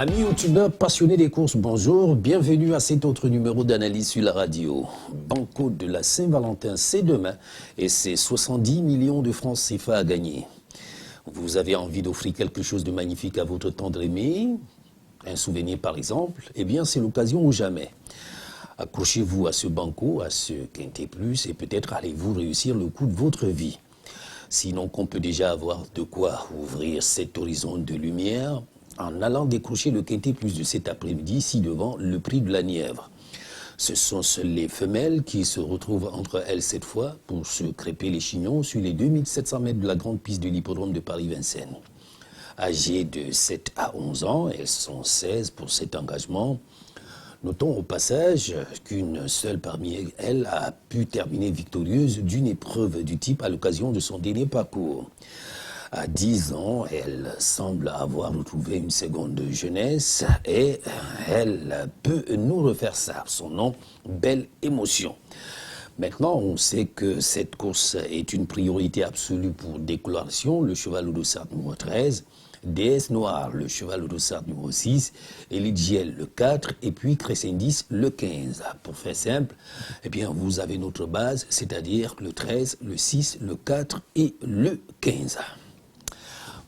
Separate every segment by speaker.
Speaker 1: Amis youtubeurs passionnés des courses, bonjour, bienvenue à cet autre numéro d'analyse sur la radio. Banco de la Saint-Valentin, c'est demain et c'est 70 millions de francs CFA à gagner. Vous avez envie d'offrir quelque chose de magnifique à votre tendre aimé, un souvenir par exemple, eh bien c'est l'occasion ou jamais. Accrochez-vous à ce banco, à ce Quintet Plus et peut-être allez-vous réussir le coup de votre vie. Sinon qu'on peut déjà avoir de quoi ouvrir cet horizon de lumière en allant décrocher le Quintet Plus de cet après-midi, ici devant le prix de la Nièvre. Ce sont seules les femelles qui se retrouvent entre elles cette fois pour se crêper les chignons sur les 2700 mètres de la grande piste de l'hippodrome de Paris-Vincennes. Âgées de 7 à 11 ans, elles sont 16 pour cet engagement. Notons au passage qu'une seule parmi elles a pu terminer victorieuse d'une épreuve du type à l'occasion de son dernier parcours. À 10 ans, elle semble avoir retrouvé une seconde jeunesse et elle peut nous refaire ça. Son nom, Belle Émotion. Maintenant, on sait que cette course est une priorité absolue pour Décoloration, le cheval au dossard numéro 13, DS Noir, le cheval au dossard numéro 6, Eligiel le 4 et puis Crescendis le 15. Pour faire simple, eh bien, vous avez notre base, c'est-à-dire le 13, le 6, le 4 et le 15.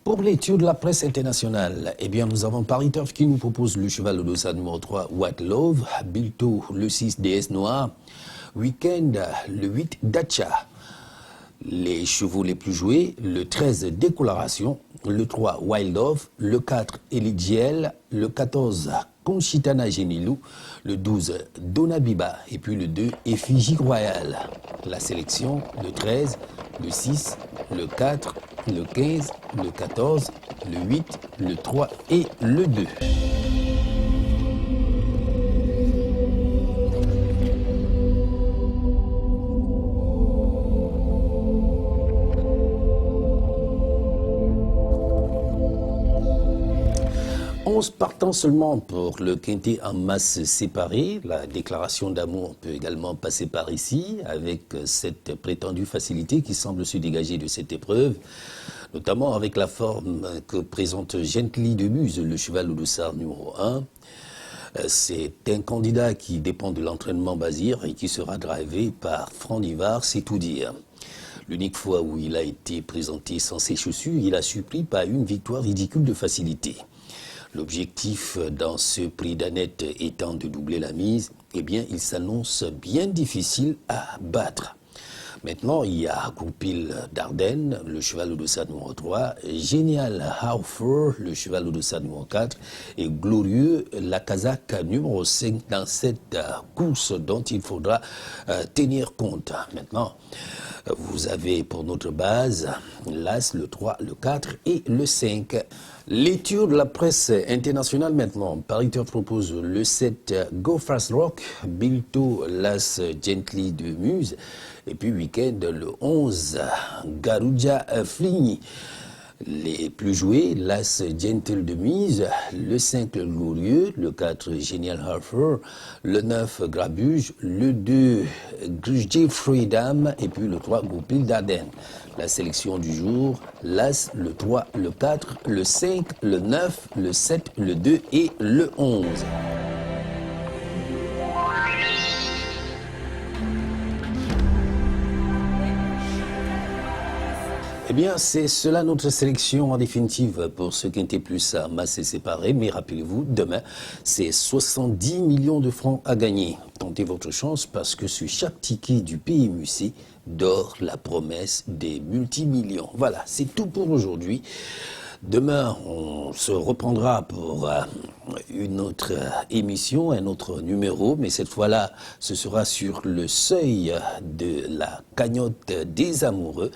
Speaker 1: Pour l'étude de la presse internationale, eh bien, nous avons Paris Turf qui nous propose le cheval au dossard numéro 3, White Love, Bilto, le 6, DS Noir, Weekend, le 8, Dacha. Les chevaux les plus joués, le 13, Décoloration, le 3, Wild Love, le 4, Eligiel, le 14, Conchitana Genilou, le 12, Donabiba, et puis le 2, Effigie Royale. La sélection, le 13, le 6, le 4, le 15, le 14, le 8, le 3 et le 2. Partant seulement pour le Quintet en masse séparée. La déclaration d'amour peut également passer par ici, avec cette prétendue facilité qui semble se dégager de cette épreuve, notamment avec la forme que présente Gently de Muse, le cheval au dossard numéro 1. C'est un candidat qui dépend de l'entraînement Bazir et qui sera drivé par Franck Nivard, c'est tout dire. L'unique fois où il a été présenté sans ses chaussures, il a surpris par une victoire ridicule de facilité. L'objectif dans ce prix d'Annette étant de doubler la mise, eh bien, il s'annonce bien difficile à battre. Maintenant, il y a Goupil d'Ardennes, le cheval au dossard numéro 3, Génial Haufer, le cheval au dossard numéro 4, et Glorieux, la casaque numéro 5 dans cette course dont il faudra tenir compte. Maintenant, vous avez pour notre base l'As, le 3, le 4 et le 5. Lecture de la presse internationale maintenant. Paris Turf propose le 7 Go Fast Rock, Bilto, l'As Gently de Muse, et puis week-end le 11 Garuja Fligny. Les plus joués, l'As Gentle de Mise, le 5 Glorieux, le 4 Génial Harfer, le 9 Grabuge, le 2 Grujé Freedom et puis le 3 Goupil d'Ardennes. La sélection du jour, l'As, le 3, le 4, le 5, le 9, le 7, le 2 et le 11. Eh bien, c'est cela notre sélection en définitive pour ce Quintet Plus à masse et séparé. Mais rappelez-vous, demain, c'est 70 millions de francs à gagner. Tentez votre chance parce que sur chaque ticket du PMUC dort la promesse des multimillions. Voilà, c'est tout pour aujourd'hui. Demain, on se reprendra pour une autre émission, un autre numéro, mais cette fois-là, ce sera sur le seuil de la cagnotte des amoureux,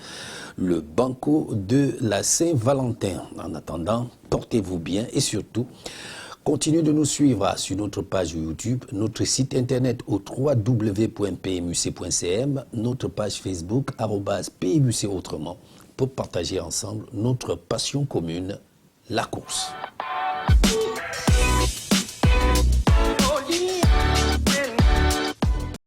Speaker 1: le banco de la Saint-Valentin. En attendant, portez-vous bien et surtout, continuez de nous suivre sur notre page YouTube, notre site internet au www.pmuc.cm, notre page Facebook, @PMUC autrement, pour partager ensemble notre passion commune, la course.